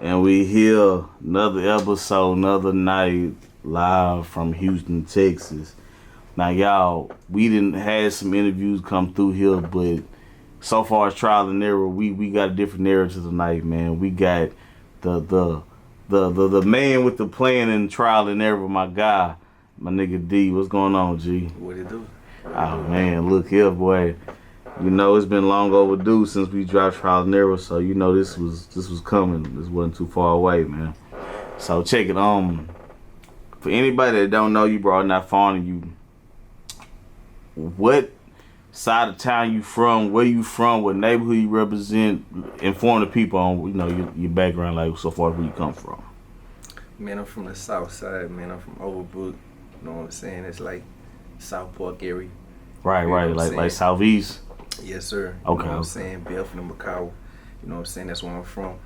And we here, another episode, another night, live from Houston, Texas. Now, y'all, we didn't have some interviews come through here, but so far as trial and error, we got a different narrative tonight, man. We got the man with the plan and trial and error, my guy, my nigga D. What's going on, G? What it do? Oh man, look here, boy. You know it's been long overdue since we dropped trial and error, so you know this was coming. This wasn't too far away, man. So check it. For anybody that don't know you, bro, not following you, what side of town you from? Where you from? What neighborhood you represent? Inform the people on your background, like so far as where you come from. Man, I'm from the south side, man. I'm from Overbrook. You know what I'm saying? It's like South Park area. Right, like southeast. Yes, sir. Okay. You know what I'm saying? Belford and Macau. You know what I'm saying? That's where I'm from.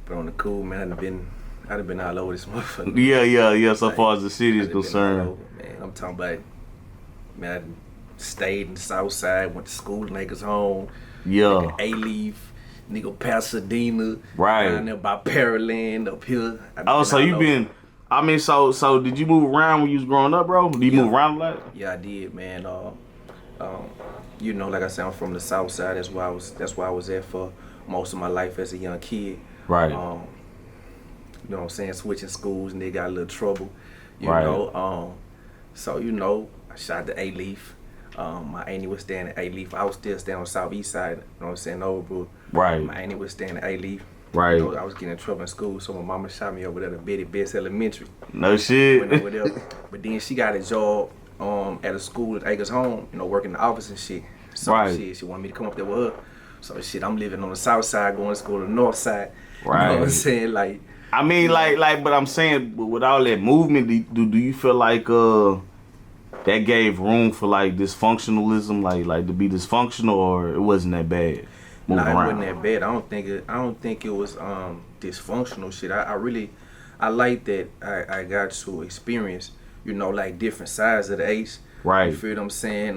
But on the cool, man, I'd have been all over this motherfucker. Yeah. So like, far as the city is concerned. Man, I'm talking about, man, I stayed in the south side, went to school, niggas home. Yeah. Nigga A-Leaf, nigga Pasadena. Right. Down there by Pearland, up here. So you been, so did you move around when you was growing up, bro? Did you move around a lot? Yeah, I did, man. You know, like I said, I'm from the south side. That's why I was there for most of my life as a young kid. Right. You know what I'm saying? Switching schools and they got a little trouble. You Right. know. So, you know, I shot the A-Leaf. My auntie was staying at A-Leaf. I was still staying on the southeast side, you know what I'm saying, Overbrook. Right. My auntie was staying at A-Leaf. Right. You know, I was getting in trouble in school, so my mama shot me over there to Betty Best Elementary. No shit. Went over there. But then she got a job at a school at Acres Home, you know, working in the office and shit. So Right. shit, she wanted me to come up there with her. So shit, I'm living on the south side, going to school on the north side. Right. You know what I'm saying? Like, I mean, but I'm saying, with all that movement, do you feel like that gave room for like dysfunctionalism, like to be dysfunctional, or it wasn't that bad? Nah, it wasn't that bad. I don't think it was dysfunctional shit. I like that I got to experience, you know, like different sides of the ace. Right. You feel what I'm saying?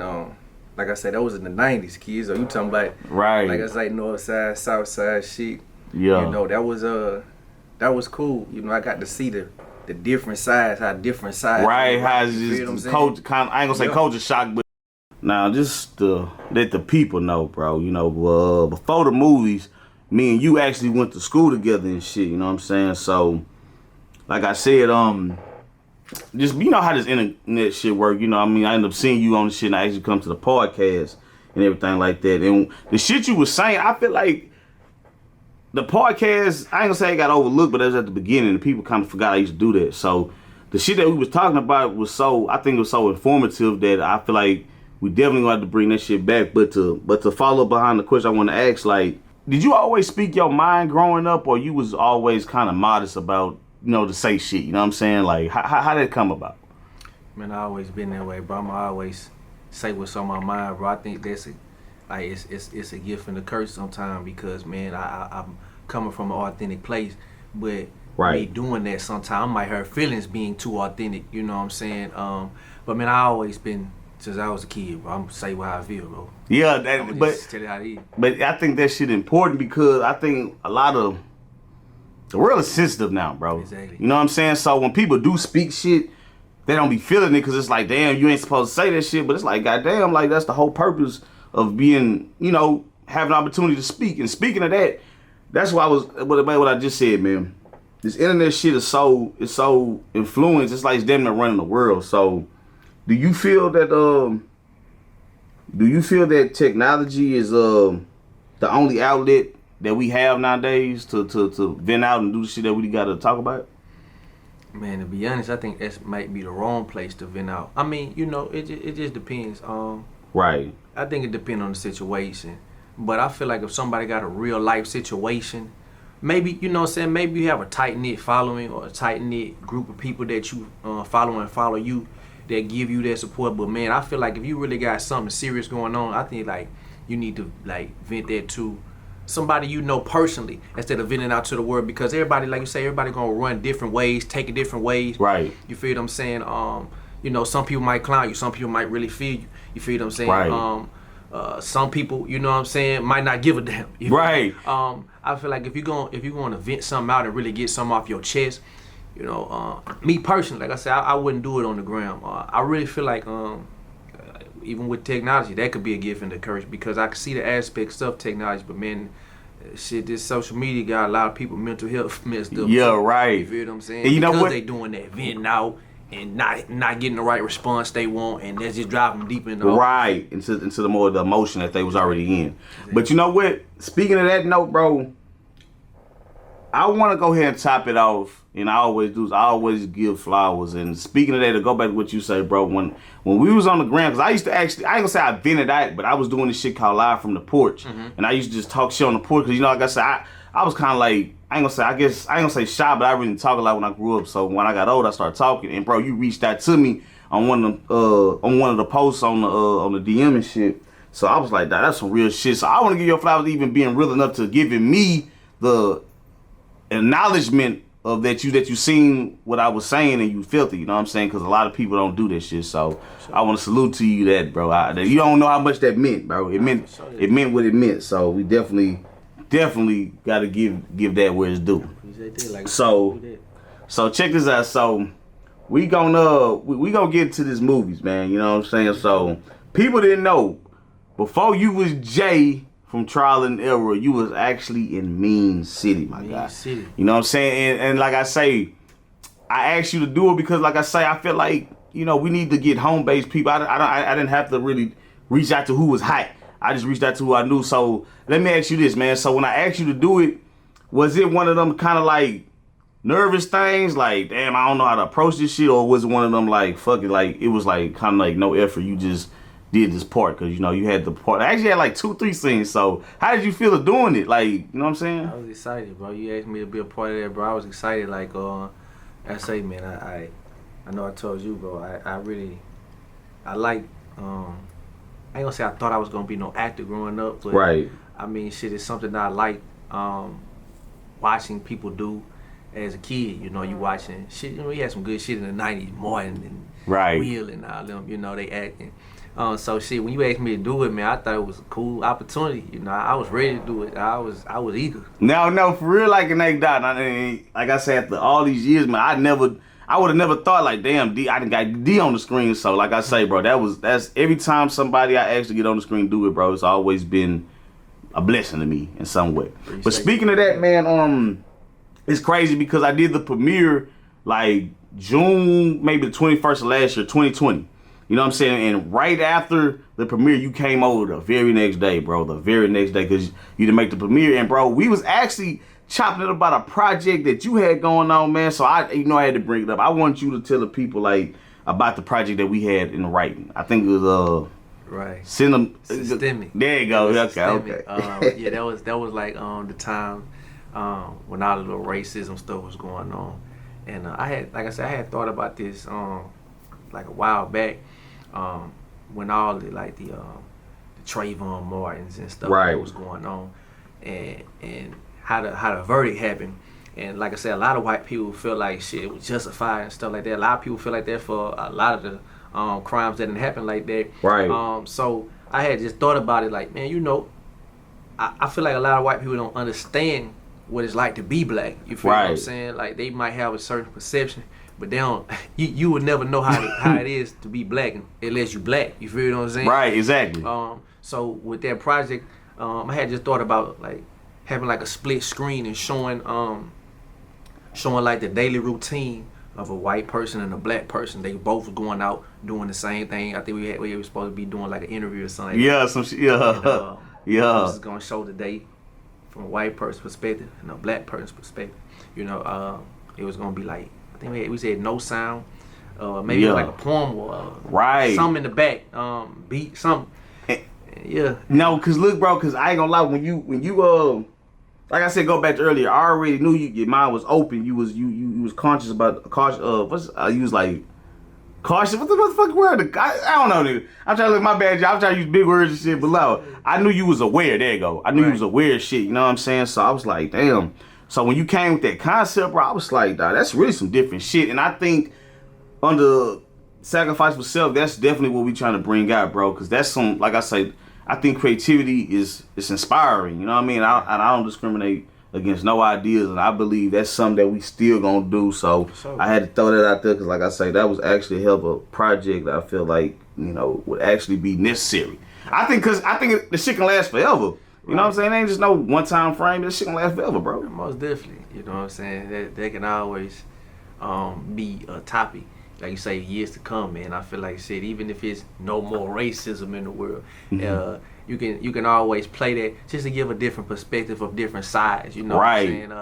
Like I said, that was in the 90s, kids. So you talking about, Right. like I say, north side, south side shit. Yeah. You know, that was cool. You know, I got to see the different sides, how different sides. Right, how it's you feel what I'm just saying? culture, kind of, I ain't gonna say culture shock, but now just to let the people know, bro. You know, before the movies, me and you actually went to school together and shit. You know what I'm saying? So, like I said, just you know how this internet shit work. You know, I mean, I ended up seeing you on the shit, and I actually come to the podcast and everything like that. And the shit you was saying, I feel like the podcast, I ain't gonna say it got overlooked, but that was at the beginning, and people kind of forgot I used to do that. So the shit that we was talking about was I think it was so informative that I feel like we definitely gonna have to bring that shit back. But to follow behind the question I want to ask, like, did you always speak your mind growing up, or you was always kind of modest about, you know, to say shit? You know what I'm saying? Like, how did it come about? Man, I always been that way, bro. I'ma always say what's on my mind, bro. I think that's it. Like, it's a gift and a curse sometimes because, man, I'm coming from an authentic place, but Right. me doing that sometimes I might hurt feelings being too authentic. You know what I'm saying? But man, I always been since I was a kid, bro. I'm gonna say how I feel, bro. Yeah, Just tell you how it is. But I think that shit important because I think a lot of the world is sensitive now, bro. Exactly. You know what I'm saying? So when people do speak shit, they don't be feeling it because it's like, damn, you ain't supposed to say that shit. But it's like, goddamn, like that's the whole purpose of being, you know, having an opportunity to speak. And speaking of that, that's why what I just said, man. This internet shit is so influenced. It's like it's damn near running the world. So do you feel that technology is the only outlet that we have nowadays to vent out and do the shit that we gotta talk about? Man, to be honest, I think that might be the wrong place to vent out. I mean, you know, it just depends. Right. I think it depends on the situation. But I feel like if somebody got a real life situation, maybe, you know what I'm saying, maybe you have a tight-knit following or a tight-knit group of people that you follow you that give you that support. But man, I feel like if you really got something serious going on, I think like you need to like vent that to somebody you know personally instead of venting out to the world, because everybody, like you say, everybody gonna run different ways, take it different ways. Right. You feel what I'm saying? You know, some people might clown you, some people might really feel you. You feel what I'm saying? Right. Some people, you know what I'm saying, might not give a damn. You Right. I feel like if you're going to vent something out and really get something off your chest, you know, me personally, like I said, I wouldn't do it on the gram. I really feel like even with technology, that could be a gift and a curse, because I can see the aspects of technology, but man, shit, this social media got a lot of people mental health messed up. Yeah, right. You feel what I'm saying? And you know because what? they doing that, venting out and not getting the right response they want, and that's just driving them deep in the hole. Right, into the more of the emotion that they was already in. But you know what? Speaking of that note, bro, I want to go ahead and top it off, and I always do. I always give flowers. And speaking of that, to go back to what you say, bro, when we was on the ground, because I used to actually, I ain't gonna say I vented out, but I was doing this shit called Live from the Porch, and I used to just talk shit on the porch, because, you know, like I said, I was kind of like, I ain't gonna say shy, but I really talk a lot when I grew up. So when I got old, I started talking, and bro, you reached out to me on one of the posts on the DM and shit. So I was like, that's some real shit. So I want to give your flowers, even being real enough to giving me the acknowledgement of that you seen what I was saying and you felt it, you know what I'm saying? Because a lot of people don't do that shit. So I want to salute to you that, bro. You don't know how much that meant, bro. It meant what it meant. So we definitely got to give that where it's due. So check this out. So we gonna get to this movies, man. You know what I'm saying? So people didn't know, before you was Jay from Trial and Error, you was actually in Mean City, my guy. City. You know what I'm saying? And like I say, I asked you to do it because, like I say, I feel like, you know, we need to get home-based people. I didn't have to really reach out to who was hot. I just reached out to who I knew. So let me ask you this, man. So when I asked you to do it, was it one of them kind of like nervous things, like, damn, I don't know how to approach this shit, or was it one of them like, fuck it, like, it was like kind of like no effort, you just did this part because, you know, you had the part. I actually had like 2-3 scenes. So how did you feel of doing it? Like, you know what I'm saying? I was excited, bro. You asked me to be a part of that, bro. I was excited. Like, I say, man, I know I told you, bro. I like. I ain't gonna say I thought I was gonna be no actor growing up, but right. I mean, shit, it's something that I like watching people do as a kid. You know, you watching shit. You know, we had some good shit in the '90s, Martin and right. Will and all them. You know, they acting. So shit, when you asked me to do it, man, I thought it was a cool opportunity. You know, I was ready to do it. I was eager. No, for real, like an egg dot. Like I said, after all these years, man, I would have never thought, like, damn, I done got D on the screen. So like I say, bro, that's every time somebody I actually get on the screen do it, bro, it's always been a blessing to me in some way. But speaking of that, man, it's crazy because I did the premiere like June, maybe the 21st of last year, 2020. You know what I'm saying? And right after the premiere, you came over the very next day, bro. The very next day, because you didn't make the premiere. And, bro, we was actually chopping it about a project that you had going on, man. So, I had to bring it up. I want you to tell the people, like, about the project that we had in writing. I think it was, right. Systemic. There you go. Okay. Yeah, that was like the time when all the little racism stuff was going on. And I had thought about this like a while back. When all the Trayvon Martins and stuff right. that was going on, and how the verdict happened, and like I said, a lot of white people feel like shit was justified and stuff like that. A lot of people feel like that for a lot of the crimes that didn't happen like that. Right. So I had just thought about it, like, man, you know, I feel like a lot of white people don't understand what it's like to be black. You feel what I'm saying? Like, they might have a certain perception, but they don't. You would never know how it is to be black unless you black. You feel what I'm saying? Right, exactly. So with that project, I had just thought about like having like a split screen and showing like the daily routine of a white person and a black person. They both going out doing the same thing. I think we were supposed to be doing like an interview or something. Yeah, some shit. Yeah, yeah. This is gonna show the day from a white person's perspective and a black person's perspective. You know, it was gonna be like, I think we said no sound, maybe like a poem or something in the back, beat something. Yeah. No, cause look, bro, cause I ain't gonna lie, when you like I said, go back to earlier, I already knew your mind was open. You was conscious about you was like cautious. What the fuck word? I don't know, nigga. I'm trying to look my bad job. I'm trying to use big words and shit, but no, I knew you was aware. There you go. I knew you was aware of shit. You know what I'm saying? So I was like, damn. So when you came with that concept, bro, I was like, nah, that's really some different shit. And I think under Sacrifice for Self, that's definitely what we trying to bring out, bro. Because that's some, like I say, I think creativity is inspiring. You know what I mean? I don't discriminate against no ideas, and I believe that's something that we still gonna do. So I had to throw that out there because, like I say, that was actually a hell of a project that I feel like would actually be necessary. I think the shit can last forever. You know what I'm saying? It ain't just no one time frame. This shit can last forever, bro. Most definitely. You know what I'm saying? That can always be a topic. Like you say, years to come, man. I feel like shit, even if it's no more racism in the world, you can always play that just to give a different perspective of different sides, you know what I'm saying?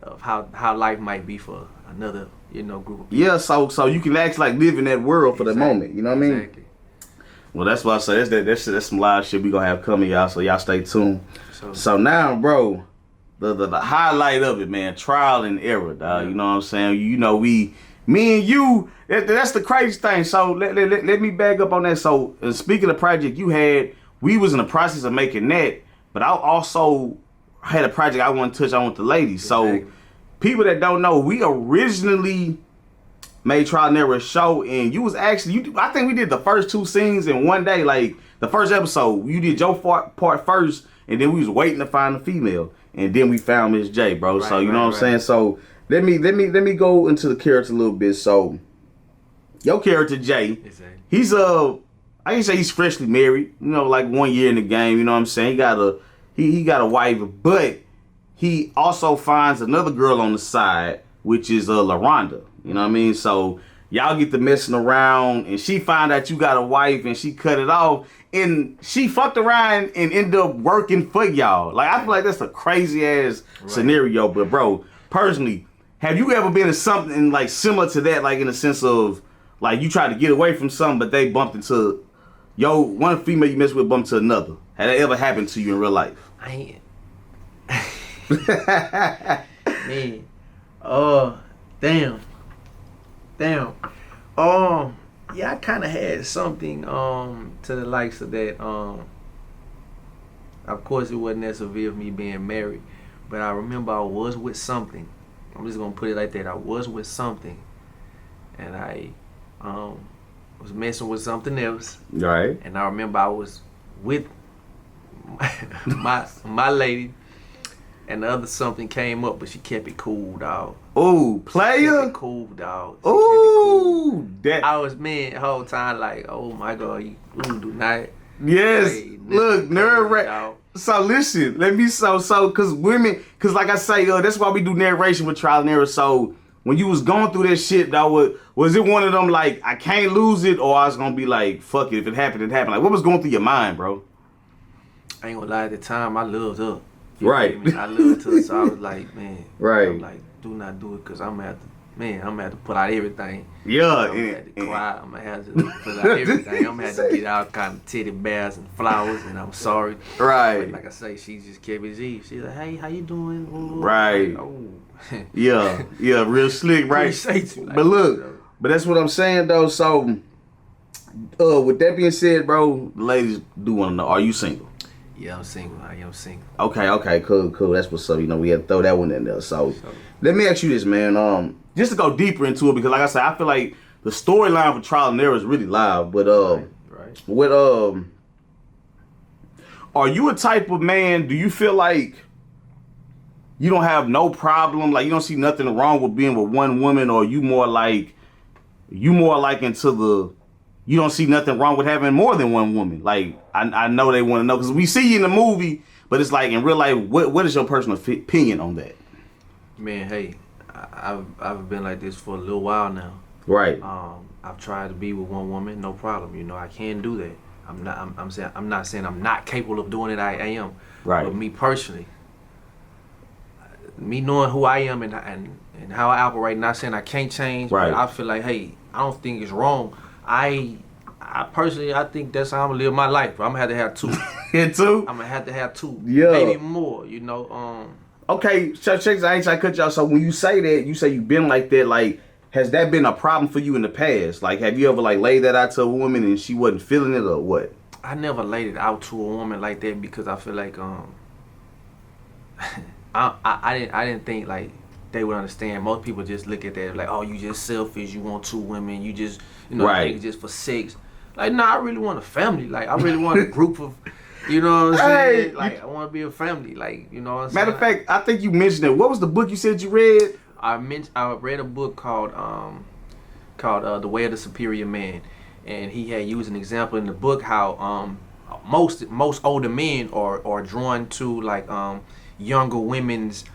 Of how life might be for another, group of people. Yeah, so you can actually like live in that world for the moment, you know what I mean? Exactly. Well, that's what I say. That's some live shit we gonna have coming, y'all. So y'all stay tuned. So now, bro, the highlight of it, man, trial and error, dog. You know what I'm saying? Me and you, that's the crazy thing. So let me back up on that. So speaking of the project you had, we was in the process of making that, but I also had a project I want to touch on with the ladies. So people that don't know, we originally made Trial and Error show, and you was actually, I think we did the first 2 scenes in one day. Like the first episode, you did your part first, and then we was waiting to find the female, and then we found Miss J, bro. So you know what I'm saying? So let me go into the character a little bit. So your character Jay, he's I can say he's freshly married, like 1 year in the game, you know what I'm saying? He got a wife, but he also finds another girl on the side, which is LaRonda. You know what I mean? So y'all get to messing around, and she find out you got a wife, and she cut it off, and she fucked around and ended up working for y'all. Like, I feel like that's a crazy ass scenario, but bro, personally, have you ever been in something like similar to that, like in the sense of like you tried to get away from something, but they bumped into one female you messed with bumped to another? Had that ever happened to you in real life? I ain't. Man. Oh, damn. Yeah, I kind of had something to the likes of that. Of course, it wasn't that severe of me being married, but I remember I was with something. I'm just gonna put it like that. I was with something, and I was messing with something else. Right. And I remember I was with my lady, and the other something came up, but she kept it cool, dog. Ooh, player. Kept it cool, dog. Ooh, that. I was the whole time like, oh my god, you do not. Yes. Look, narrate. So listen, let me cause like I say, that's why we do narration with Trial and Error. So when you was going through that shit, dog, was it one of them like I can't lose it, or I was gonna be like, fuck it, if it happened, it happened? Like, what was going through your mind, bro? I ain't gonna lie, at the time I loved her. Right. I loved her, so I was like, man. Right. I'm like, do not do it, cause I'm gonna have to put out everything. Yeah. I'm gonna have to cry. I'm gonna have to put out everything. I'm gonna have to get all kind of teddy bears and flowers, and I'm sorry. Right. But like I say, she just kept it easy. She's like, hey, how you doing? Ooh. Right. Like, oh. Yeah, real slick, right? Like, but look, but that's what I'm saying though. So, with that being said, bro, the ladies do want to know: are you single? Yeah, I'm single. I am single. Okay, cool. That's what's up. We had to throw that one in there. So, let me ask you this, man. Just to go deeper into it, because like I said, I feel like the storyline for Trial and Error is really live. But right. Are you a type of man? Do you feel like you don't have no problem, like you don't see nothing wrong with being with one woman, or you more like into the, you don't see nothing wrong with having more than one woman? Like I know they want to know, because we see you in the movie, but it's like in real life, what is your personal opinion on that? Man, hey, I've been like this for a little while now. Right. I've tried to be with one woman, no problem. I can do that. I'm not saying I'm not capable of doing it. I am. Right. But me personally, me knowing who I am and how I operate, not saying I can't change, right. But I feel like, hey, I don't think it's wrong. I personally, I think that's how I'm gonna live my life. Bro. I'm gonna have to have 2. Yeah, 2? I'm gonna have to have 2. Yeah. Maybe more, Okay, check. I ain't trying to cut y'all. So when you say that, you say you've been like that, like, has that been a problem for you in the past? Like, have you ever like laid that out to a woman and she wasn't feeling it, or what? I never laid it out to a woman like that, because I feel like I didn't think like they would understand. Most people just look at that like, oh, you just selfish, you want 2 women, you just right. Think just for sex. Like, nah, I really want a family. Like, I really want a group of You know what I'm saying? Hey, Like I want to be a family. Like you know what I'm matter saying? of fact, I think you mentioned it. What was the book you said you read? I read a book called The Way of the Superior Man, and he had used an example in the book how most older men are drawn to like younger women's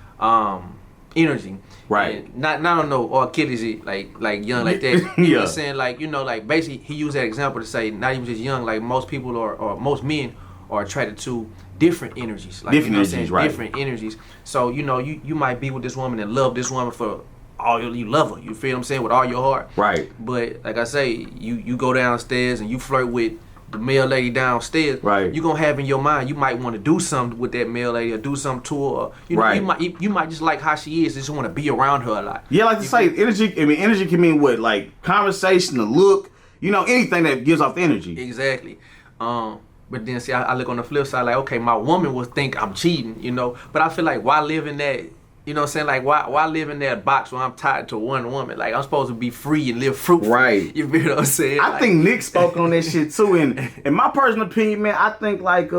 energy. Right. And not on no or kiddies like young like that. You know what I'm saying? Like, you know, like basically he used that example to say not even just young, like most people or most men are attracted to different energies. Like, Different you know what I'm energies, saying? right. Different energies. So, you know, you might be with this woman and love this woman for you love her. You feel what I'm saying? With all your heart. Right. But like I say, you go downstairs and you flirt with the male lady downstairs, right? You're gonna have in your mind you might want to do something with that male lady or do something to her. Or, you know, right. you might just like how she is, just want to be around her a lot. Yeah, like to say energy. I mean, energy can mean what? Like conversation, the look. You know, anything that gives off energy. Exactly. But then see, I look on the flip side, like, okay, my woman will think I'm cheating, you know. But I feel like why live in that? You know what I'm saying? Like, why live in that box where I'm tied to one woman? Like, I'm supposed to be free and live fruitful. Right. You feel what I'm saying? I think Nick spoke on that shit too. And in my personal opinion, man, I think like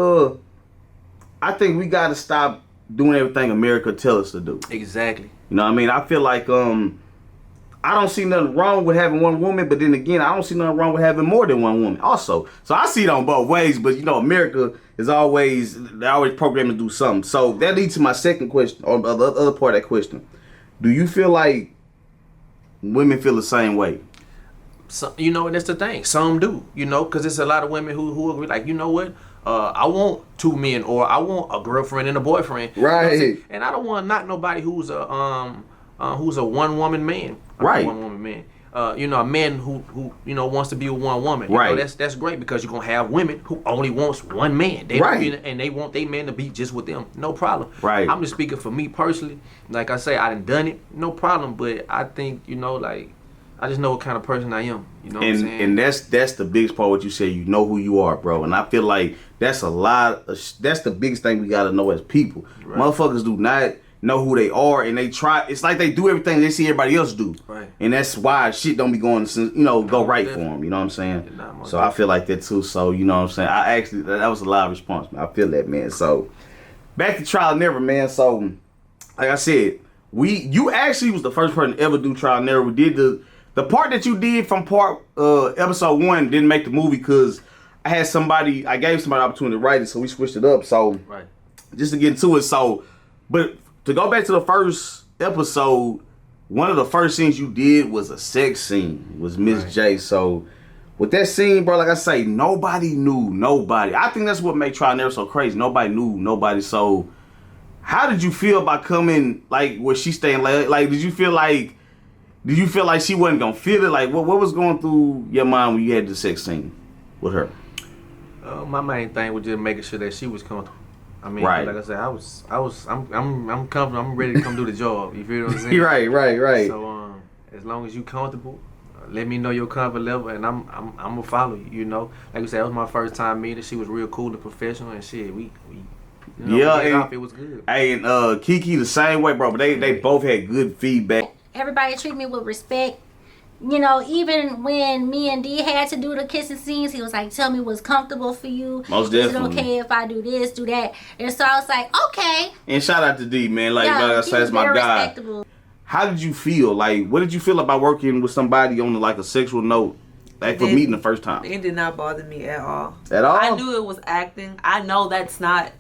I think we gotta stop doing everything America tell us to do. Exactly. You know what I mean? I feel like I don't see nothing wrong with having one woman, but then again, I don't see nothing wrong with having more than one woman also. So I see it on both ways, but you know, America is always programmed to do something. So that leads to my second question, or the other part of that question. Do you feel like women feel the same way? So, you know, and that's the thing. Some do, you know, because there's a lot of women who agree, like, you know what? I want two men, or I want a girlfriend and a boyfriend. Right. You know, and I don't want to knock nobody who's a one woman man. Right. One woman man. You know, a man who you know wants to be with one woman. You right. know, that's great because you're gonna have women who only wants one man. They right. And they want their man to be just with them. No problem. Right. I'm just speaking for me personally. Like I say, I done it. No problem. But I think, you know, like, I just know what kind of person I am. You know what I'm saying? And that's the biggest part. What you say, you know who you are, bro. And I feel like that's that's the biggest thing we gotta know as people. Right. Motherfuckers do not know who they are, and they try. It's like they do everything they see everybody else do, right? And that's why shit don't be going, go right for them. You know what I'm saying? So I feel like that too. So you know what I'm saying? I actually that was a live response, man. I feel that, man. So back to Trial and Error, man. So like I said, you actually was the first person to ever do Trial and Error. We did the part that you did from episode 1 didn't make the movie because I gave somebody the opportunity to write it, so we switched it up. So right. Just to get into it, but to go back to the first episode, one of the first scenes you did was a sex scene, was Miss right. J. So with that scene, bro, like I say, nobody knew nobody. I think that's what made Trial and Error so crazy. Nobody knew nobody. So how did you feel about coming, like, where she staying? Like, did you feel like she wasn't gonna feel it? Like, what was going through your mind when you had the sex scene with her? My main thing was just making sure that she was comfortable. I mean, right. Like I said, I'm comfortable. I'm ready to come do the job. You feel what I'm saying? Right. So as long as you comfortable, let me know your comfort level, and I'm gonna follow you. You know, like I said, that was my first time meeting. She was real cool and professional, and shit, we it was good. Hey, and Kiki the same way, bro. But they both had good feedback. Everybody treat me with respect. You know, even when me and D had to do the kissing scenes, he was like, tell me what's comfortable for you. Most definitely. Is it okay if I do this, do that? And so I was like, okay. And shout out to D, man. Like I said, that's my guy. How did you feel? Like, what did you feel about working with somebody on like a sexual note? Like for meeting the first time? It did not bother me at all. At all? I knew it was acting. I know that's not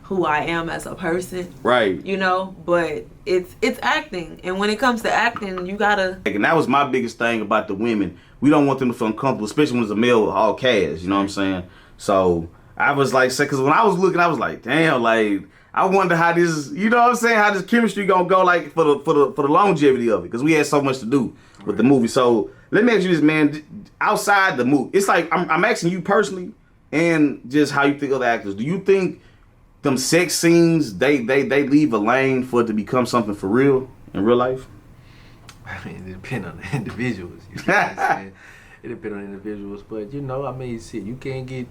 who I am as a person. Right. You know, but it's acting. And when it comes to acting, you gotta... And that was my biggest thing about the women. We don't want them to feel uncomfortable, especially when it's a male all cast, you know what I'm saying? So I was like, because when I was looking, I was like, damn, like, I wonder how this, you know what I'm saying, how this chemistry gonna go, like, for the longevity of it, because we had so much to do with the movie. So let me ask you this, man, outside the movie, it's like, I'm asking you personally, and just how you think of the actors. Do you think them sex scenes, they leave a lane for it to become something for real in real life? I mean, it depends on the individuals. You know what I'm saying? It depends on the individuals, but you know, I mean, shit, you can't get,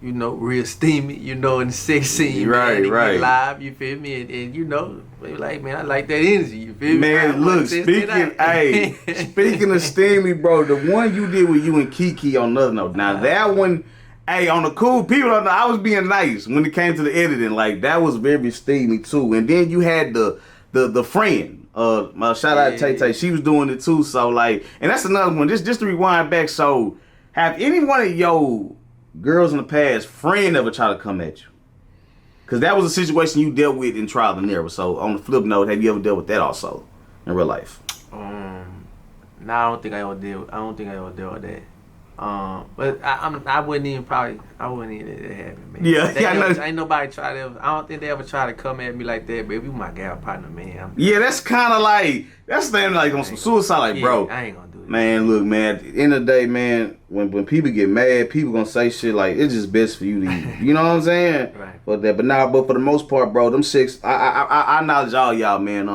you know, real steamy, you know, in the sex scene, right, man, right, get live, you feel me, and you know, like, man, I like that energy, you feel me, man. Look, speaking of steamy, bro, the one you did with you and Kiki on another note. Now that one, Hey, on the cool people, I was being nice when it came to the editing. Like that was very steamy too. And then you had the friend. My shout out to Tay Tay. She was doing it too. So like, and that's another one. Just to rewind back. So, have any one of your girls in the past friend ever try to come at you? Because that was a situation you dealt with in trial and error. So on the flip note, have you ever dealt with that also in real life? No, I don't think I ever deal with that. But I wouldn't even let it happen, man. Yeah, I know. Ain't nobody try to. I don't think they ever try to come at me like that, baby. You my gal partner, man. Yeah, that's kind of like that's the thing, like on some suicide, like bro. I ain't gonna do it. Man, look, man. At the end of the day, man, when people get mad, people gonna say shit like it's just best for you to, you know what I'm saying? Right. But for the most part, bro, them six, I acknowledge all y'all, man.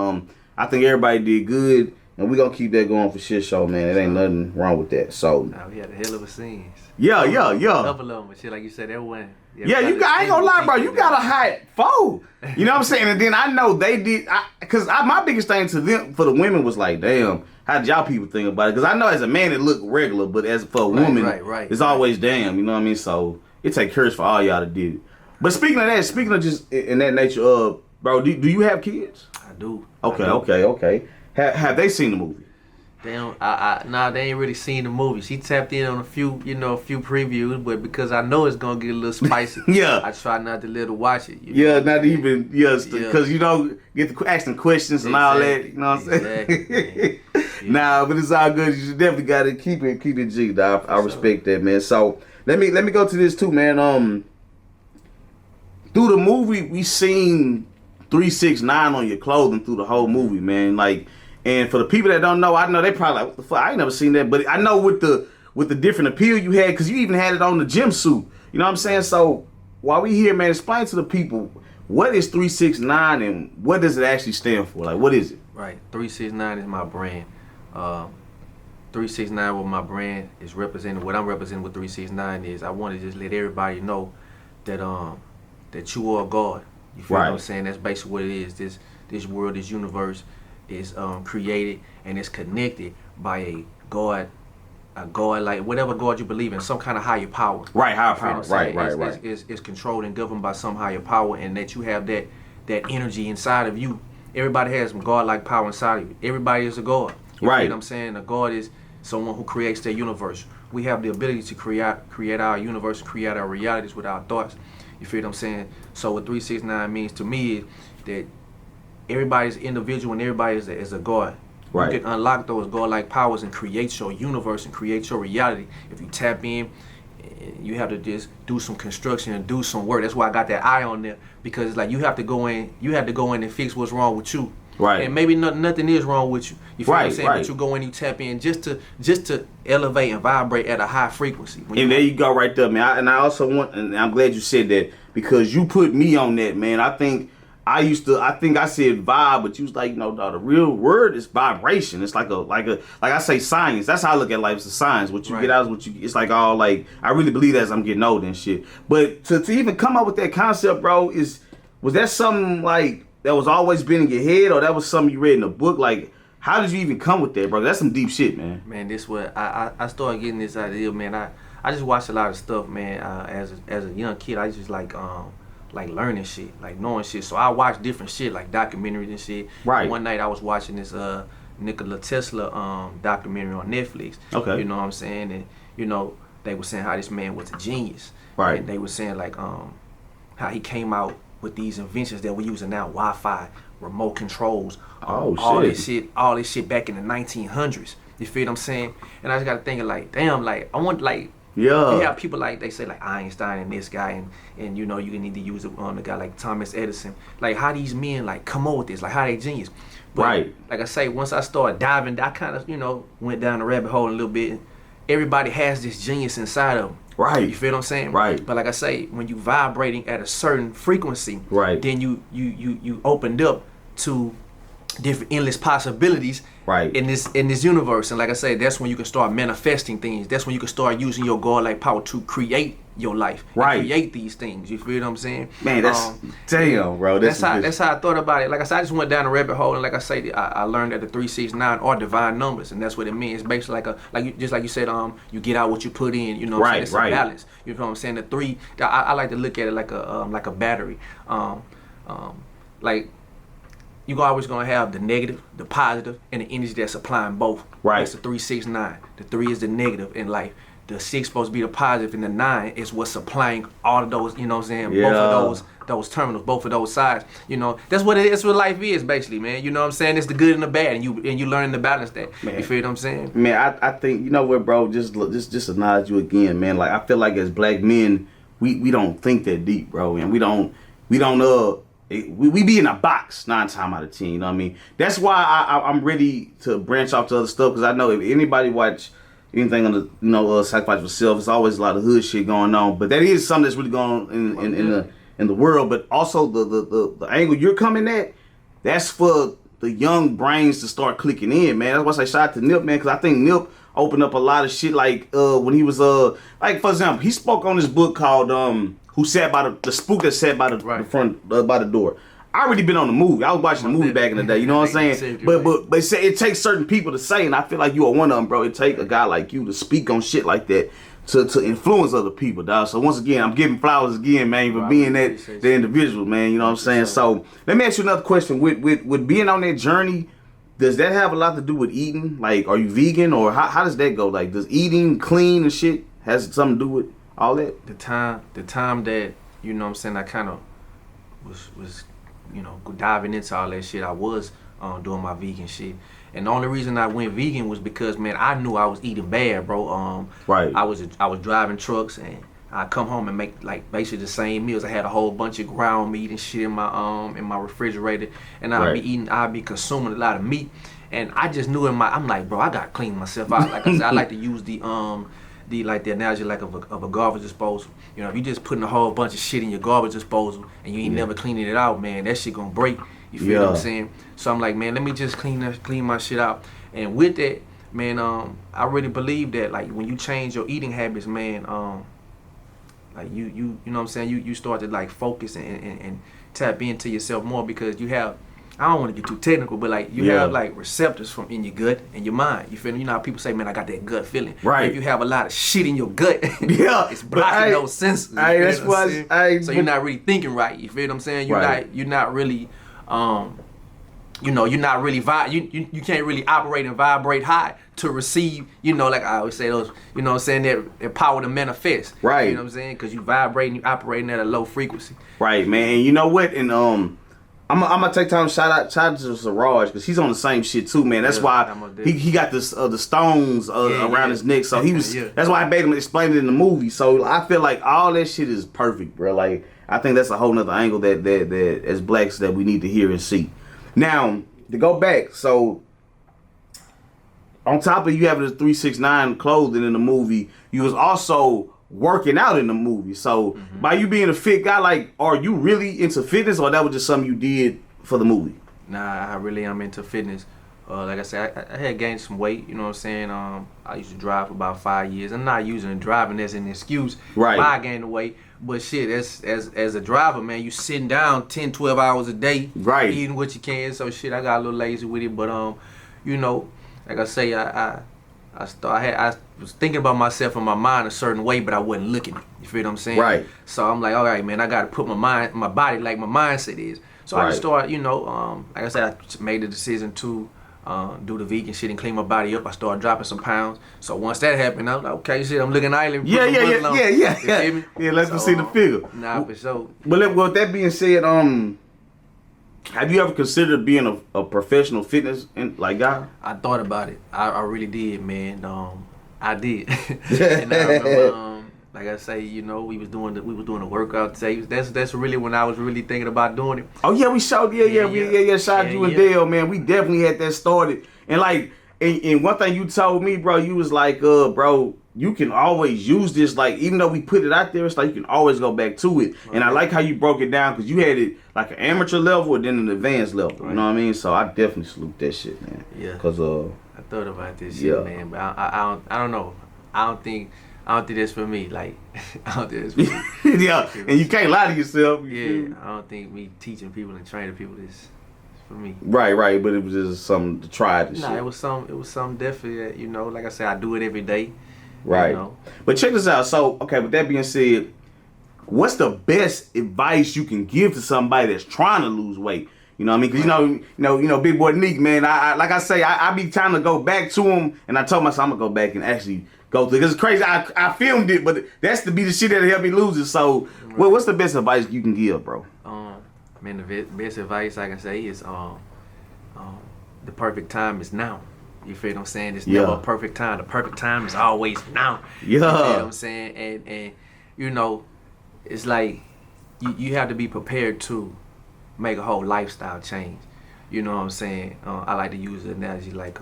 I think everybody did good. And we gonna keep that going for shit show, man. It ain't nothing wrong with that. So nah, we had a hell of a scenes. Yeah. Double of them, but shit, like you said, that one. Yeah, I ain't gonna lie, bro. You got a hot foe. You know what I'm saying? And then I know they did, cause my biggest thing to them for the women was like, damn, how did y'all people think about it? Cause I know as a man it looked regular, but as for a woman, it's always damn. You know what I mean? So it take courage for all y'all to do it. But speaking of just in that nature, bro, do you have kids? I do. Okay. Have they seen the movie? They don't. Nah, they ain't really seen the movie. She tapped in on a few previews, but because I know it's gonna get a little spicy, yeah, I try not to let her watch it. Because you don't get to ask them questions and all that. You know what I'm saying? Nah, but it's all good. You definitely gotta keep it G. Dog. I respect that, man. So let me go to this too, man. Through the movie, we seen 369 on your clothing through the whole movie, man. Like. And for the people that don't know, I know they probably like, what the fuck? I ain't never seen that. But I know with the different appeal you had, because you even had it on the gym suit. You know what I'm saying? So while we here, man, explain to the people, what is 369 and what does it actually stand for? Like, what is it? Right. 369 is my brand. 369 with my brand is representing, what I'm representing with 369 is I want to just let everybody know that that you are God. You feel what I'm saying? That's basically what it is. This world, this universe is created and it's connected by a God like whatever God you believe in, some kind of higher power. Right, higher power. Right. It's controlled and governed by some higher power, and that you have that energy inside of you. Everybody has some God-like power inside of you. Everybody is a God. You feel what I'm saying? A God is someone who creates their universe. We have the ability to create our universe and create our realities with our thoughts. You feel what I'm saying? So what 369 means to me is that everybody's individual and everybody is a God. Right. You can unlock those God-like powers and create your universe and create your reality. If you tap in, you have to just do some construction and do some work. That's why I got that eye on there, because it's like you have to go in and fix what's wrong with you. Right. And maybe nothing is wrong with you. You feel what I'm saying? Right. But you go in, you tap in just to elevate and vibrate at a high frequency. And there you go right there, man. I also want, and I'm glad you said that, because you put me on that, man. I think I said vibe, but you was like, the real word is vibration. It's like I say science. That's how I look at life. It's a science. What you get out is what you. It's like all like I really believe that as I'm getting older and shit. But to even come up with that concept, bro, was that something like that was always been in your head, or that was something you read in a book? Like, how did you even come with that, bro? That's some deep shit, man. Man, this what I started getting this idea, man. I just watched a lot of stuff, man. As a young kid, I just like learning shit, like knowing shit. So I watch different shit, like documentaries and shit. Right. One night I was watching this Nikola Tesla documentary on Netflix. Okay. You know what I'm saying? And they were saying how this man was a genius. Right. And they were saying like how he came out with these inventions that we're using now, Wi-Fi, remote controls, all this shit back in the 1900s. You feel what I'm saying? And I just got to thinking like, damn, like I want like. Yeah. You have people like, they say like Einstein and this guy and you need to use it on a guy like Thomas Edison. Like how these men like come up with this, like how they genius. But right. Like I say, once I started diving, I kind of, went down the rabbit hole a little bit. Everybody has this genius inside of them. Right. You feel what I'm saying? Right. But like I say, when you vibrating at a certain frequency, right, then you opened up to different endless possibilities Right. in this universe. And like I said, that's when you can start manifesting things. That's when you can start using your godlike power to create your life. Right. And create these things. You feel what I'm saying? Man, that's damn, bro. That's how I thought about it. Like I said, I just went down a rabbit hole, and like I say, I learned that the 3, 6, 9 are divine numbers, and that's what it means. It's basically just like you said, you get out what you put in. You know what I'm saying? It's a balance. You know what I'm saying? The 3, I like to look at it like a battery. Like you're always gonna have the negative, the positive, and the energy that's supplying both. Right. That's the 3, 6, 9. The 3 is the negative in life. The 6 supposed to be the positive, and the 9 is what's supplying all of those. You know what I'm saying? Yeah. Both of those terminals, both of those sides. You know, that's what it is. What life is basically, man. You know what I'm saying? It's the good and the bad, and you learning to balance that. Man. You feel what I'm saying? Man, I think, you know what, bro, just acknowledge you again, man. Like, I feel like as black men, we don't think that deep, bro, and we don't we be in a box 9 times out of 10. You know what I mean? That's why I'm ready to branch off to other stuff, because I know if anybody watch anything on the Sacrifice for Self, it's always a lot of hood shit going on. But that is something that's really going on in the world. But also the angle you're coming at, that's for the young brains to start clicking in, man. That's why I say shout out to Nip, man, because I think Nip opened up a lot of shit, like when he was like, for example, he spoke on this book called Who Sat by the Spook That Sat by the front by the door. I already been on the movie. I was watching the movie back in the day. You know what I'm saying? But they say it takes certain people to say, and I feel like you are one of them, bro. It take a guy like you to speak on shit like that to influence other people, dog. So once again, I'm giving flowers again, man, for being the individual, man. You know what I'm saying? So let me ask you another question. With being on that journey, does that have a lot to do with eating? Like, are you vegan, or how does that go? Like, does eating clean and shit has something to do with all that? The time that, you know what I'm saying, I kind of was diving into all that shit, I was doing my vegan shit. And the only reason I went vegan was because, man, I knew I was eating bad, bro. Right. I was driving trucks, and I come home and make like basically the same meals. I had a whole bunch of ground meat and shit in my refrigerator, and I'd be consuming a lot of meat. And I just knew I'm like, bro, I gotta clean myself out. Like I said, I like to use the analogy like of a garbage disposal. You know, if you just putting a whole bunch of shit in your garbage disposal and you ain't never cleaning it out, man, that shit gonna break. You feel what I'm saying? So I'm like, man, let me just clean my shit out. And with that, man, I really believe that, like, when you change your eating habits, man, like you know what I'm saying, you start to like focus and tap into yourself more, because you have, I don't want to get too technical, but like you have like receptors from in your gut and your mind. You feel me? You know how people say, man, I got that gut feeling. Right. If you have a lot of shit in your gut, it's but blocking those senses. That's why so you're not really thinking right. You feel what I'm saying? You're not really you're not really you can't really operate and vibrate high to receive, like I always say, those, you know what I'm saying, that power to manifest. Right. You know what I'm saying? Because you vibrating, you operating at a low frequency. Right, man. And you know what? And I'm gonna take time to shout out to Siraj, because he's on the same shit too, man. That's why he got this the stones around his neck. So he was that's why I made him explain it in the movie. So I feel like all that shit is perfect, bro. Like, I think that's a whole nother angle that as blacks that we need to hear and see. Now, to go back, so on top of you having the 369 clothing in the movie, you was also working out in the movie. So by you being a fit guy, like, are you really into fitness, or that was just something you did for the movie? Nah, I really am into fitness. Like I said, I had gained some weight, you know what I'm saying? I used to drive for about 5 years. I'm not using driving as an excuse why I gained the weight. But shit, as a driver, man, you sitting down 10, 12 hours a day, eating what you can. So shit, I got a little lazy with it. But like I say, I was thinking about myself in my mind a certain way, but I wasn't looking it. You feel what I'm saying? Right. So I'm like, all right, man, I got to put my body like my mindset is. So I just started, like I said, I made the decision to do the vegan shit and clean my body up. I started dropping some pounds. So once that happened, I was like, okay, shit, I'm looking island. Yeah. You feel me? Yeah, let's see the figure. Nah, for sure. But with that being said, have you ever considered being a professional fitness guy? I thought about it. I really did, man. I did. And I remember, like I say, we was doing the workout tapes. That's really when I was really thinking about doing it. Oh yeah, we showed shot you and Dale, man. We definitely had that started. And and one thing you told me, bro, you was like, bro, you can always use this, like, even though we put it out there, it's like you can always go back to it. Right. And I like how you broke it down, because you had it like an amateur level and then an advanced level. Right. You know what I mean? So I definitely salute that shit, man. Yeah. Because I thought about this shit, man, but I don't know. I don't think that's for me. Like, I don't think it's for me. Yeah, and you can't lie to yourself. Yeah, I don't think me teaching people and training people is for me. Right, but it was just something to try to shit. It was something definitely that, you know, like I said, I do it every day. Right. You know? But check this out. So, okay, with that being said, what's the best advice you can give to somebody that's trying to lose weight? You know what I mean? Because you know, big boy Nick, man. I like I say, I be trying to go back to him, and I told myself I'm gonna go back and actually go through. Because it's crazy. I filmed it, but that's to be the shit that'll help me lose it. So, what's the best advice you can give, bro? Man, the best advice I can say is the perfect time is now. You feel what I'm saying? It's never a perfect time. The perfect time is always now. Yeah. You feel what I'm saying? And you know, it's like you have to be prepared to make a whole lifestyle change. You know what I'm saying? I like to use the analogy like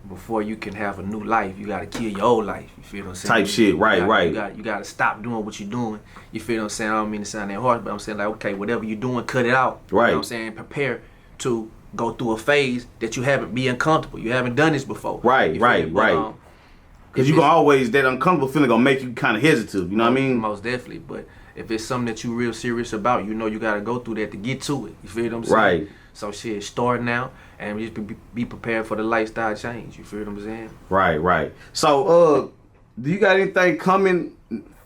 before you can have a new life, you got to kill your old life. You feel what I'm saying? Type shit, right. You got to stop doing what you're doing. You feel what I'm saying? I don't mean to sound that harsh, but I'm saying like, okay, whatever you're doing, cut it out. Right. You know what I'm saying? Prepare to go through a phase that you haven't be uncomfortable. You haven't done this before. Right. Because you can always, that uncomfortable feeling gonna make you kind of hesitant. You know what I mean? Most definitely. But if it's something that you real serious about, you know you got to go through that to get to it. You feel what I'm saying? Right. So shit, start now and just be prepared for the lifestyle change. You feel what I'm saying? Right. So, do you got anything coming?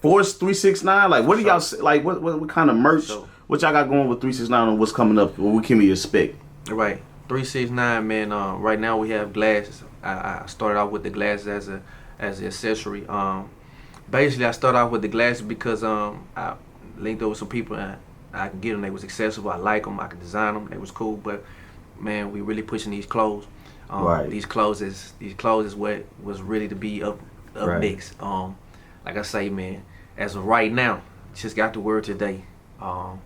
Force 369? Like, what do y'all like? What kind of merch? What y'all got going with 369 and what's coming up? What can we expect? Right, 369, man. Right now we have glasses. I started off with the glasses as an accessory. Basically, I started off with the glasses because I linked up with some people and I could get them. They was accessible. I like them. I could design them. They was cool. But man, we really pushing these clothes. Right. These clothes is what was really to be up next. Like I say, man, as of right now, just got the word today. I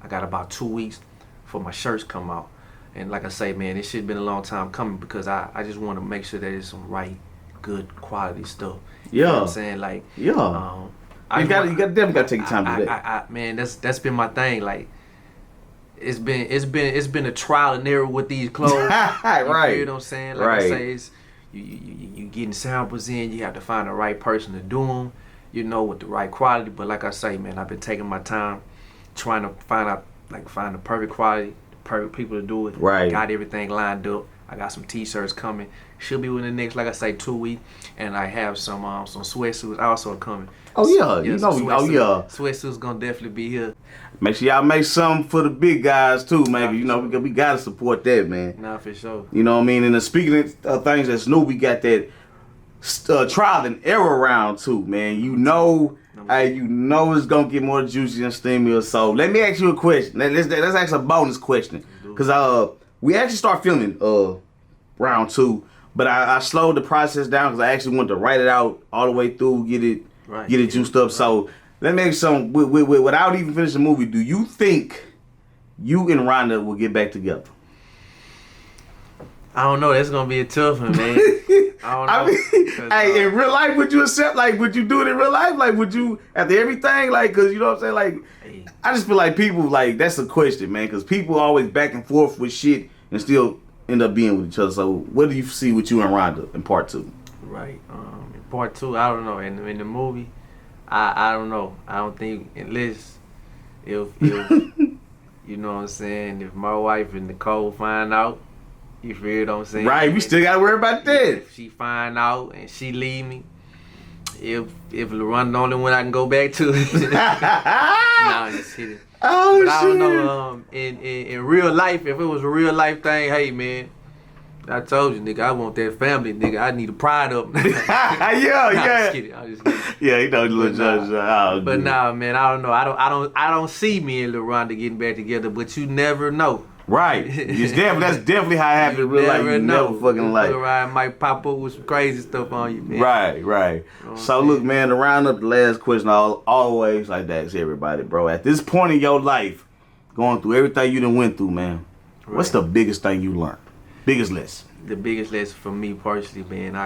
got about 2 weeks for my shirts come out. And like I say, man, this shit been a long time coming because I just want to make sure that it's some right, good quality stuff. You know what I'm saying? Like, you definitely gotta take your time to do that. Man, that's been my thing. Like, it's been a trial and error with these clothes. Right. You know what I'm saying? Like I say, it's you getting samples in. You have to find the right person to do them. You know, with the right quality. But like I say, man, I've been taking my time trying to find the perfect quality, the perfect people to do it. Right. Got everything lined up. I got some t-shirts coming. Should be within the next, like I say, 2 weeks. And I have some sweatsuits also coming. Oh yeah, you know. Sweatsuits gonna definitely be here. Make sure y'all make something for the big guys too, man. You know, we gotta support that, man. Nah, for sure. You know what I mean? And speaking of things that's new, we got that trial and error round too, man. You know it's gonna get more juicy and steamier. So let me ask you a question. Let's ask a bonus question, cause we actually start filming round 2, but I slowed the process down because I actually wanted to write it out all the way through, get it juiced up. Right. So let me ask you something. Without even finishing the movie, do you think you and Rhonda will get back together? I don't know. That's gonna be a tough one, man. I don't know. I mean, hey, in real life, would you accept? Like, would you do it in real life? Like, would you after everything? Like, cause you know what I'm saying? Like, hey. I just feel like people like that's a question, man. Cause people always back and forth with shit and still end up being with each other. So, what do you see with you and Rhonda in part 2? Right. In part 2, I don't know. In the movie, I don't know. I don't think unless if you know what I'm saying. If my wife and Nicole find out. You feel what I'm saying? Right, we still gotta worry about that. If she find out and she leave me, if LaRon the only one I can go back to, nah, I'm just kidding. Oh, but shit. I don't know. In real life, if it was a real life thing, hey man, I told you, nigga, I want that family, nigga. I need a pride up. I'm just kidding. Yeah, you know, little judge. But nah, man, I don't know. I don't see me and LaRon getting back together. But you never know. Right. That's definitely how it happened in real life. You never fucking like. Ryan might pop up with some crazy stuff on you, man. Right. You know so look, man, to round up the last question, I always like to ask everybody, bro. At this point in your life, going through everything you done went through, man, what's the biggest thing you learned? Biggest lesson? The biggest lesson for me personally, man,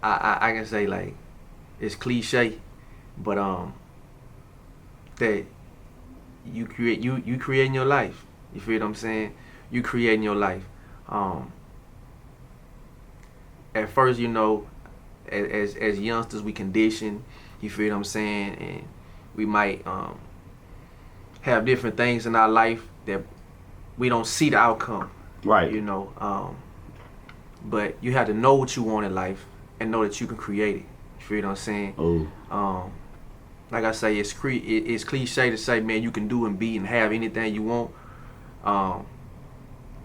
I can say like it's cliche, but that you creating your life. You feel what I'm saying? You creating your life. At first, you know, as youngsters, we condition. You feel what I'm saying? And we might have different things in our life that we don't see the outcome. Right. You know, but you have to know what you want in life and know that you can create it. You feel what I'm saying? Oh. Like I say, it's cliche to say, man, you can do and be and have anything you want.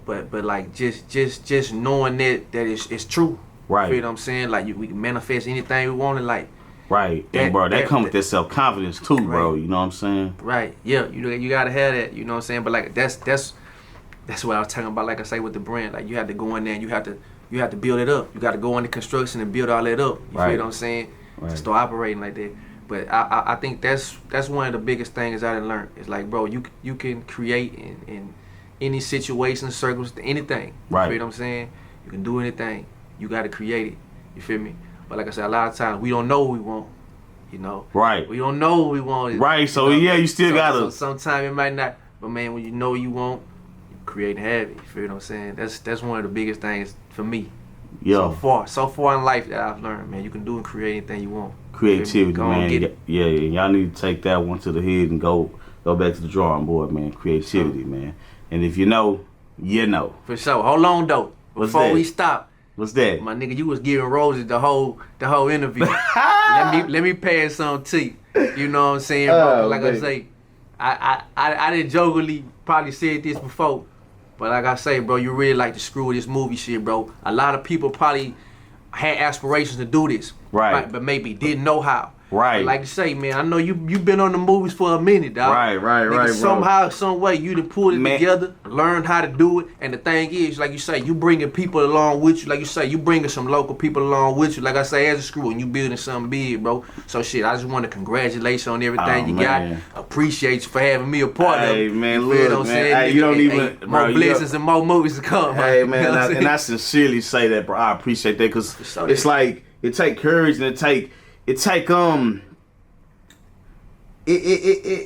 But like just knowing that it's true. Right. You feel what I'm saying? Like we can manifest anything we want in life. Right. And bro, that come with that self-confidence too, bro. Right. You know what I'm saying? Right. Yeah. You gotta have that. You know what I'm saying? But like that's what I was talking about. Like I say with the brand, like you have to go in there and you have to build it up. You got to go into construction and build all that up. You Right. feel what I'm saying? Right. To start operating like that. But I think that's one of the biggest things I done learned. It's like, bro, you can create in any situation, circumstance, anything. Right. You feel what I'm saying? You can do anything. You got to create it. You feel me? But like I said, a lot of times we don't know what we want. You know? Right. We don't know what we want. Right. So you know? yeah, you still gotta. So sometimes it might not. But man, when you know what you want, you create and have it. You feel what I'm saying? That's one of the biggest things for me. Yeah. So far in life that I've learned, man, you can do and create anything you want. Creativity, Go on, man. get it. Yeah. Y'all need to take that one to the head and go back to the drawing board, man. Creativity, man. And if you know, you know. For sure. Hold on though. What's Before that? we stop, What's that? my nigga, you was giving roses the whole interview. let me pass some to you. You know what I'm saying, bro? Oh, Like man. I say, I didn't jokingly probably said this before, but like I say, bro, you really like to screw with this movie shit, bro. A lot of people probably had aspirations to do this, Right. But maybe didn't know how. Right. But like I say, man, I know you been on the movies for a minute, dog. Right, Nigga, bro. somehow, some way, you done pulled it Man. together, learned how to do it, and the thing is, like you say, you bringing people along with you. Like you say, you bringing some local people along with you. Like I say, as a screw, and you building something big, bro. So shit, I just want to congratulate you on everything Oh, you man. got. Appreciate you for having me a part of it. Hey, man, You feel look, what I'm man. saying? Hey, you don't Hey, even- bro, more you blessings and more movies to come. Hey, You man, know what I'm and saying? I sincerely say that, bro. I appreciate that because So it's that- like it take courage and it take I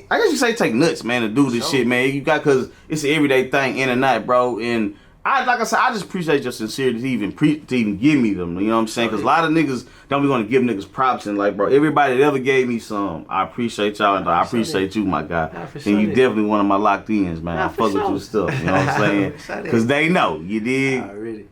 guess you say it take nuts, man, to do this Sure. shit, man. You got because it's an everyday thing in and out, bro. And I just appreciate your sincerity to even give me them. You know what I'm saying? Because a lot of niggas don't be going to give niggas props and like, bro, everybody that ever gave me some, I appreciate y'all and I appreciate you, my guy. Nah, for And sure you that. definitely one of my locked ins, man. Nah, I for fuck with sure. your stuff. You know what I'm saying? For sure that. Because they know, you dig? Already.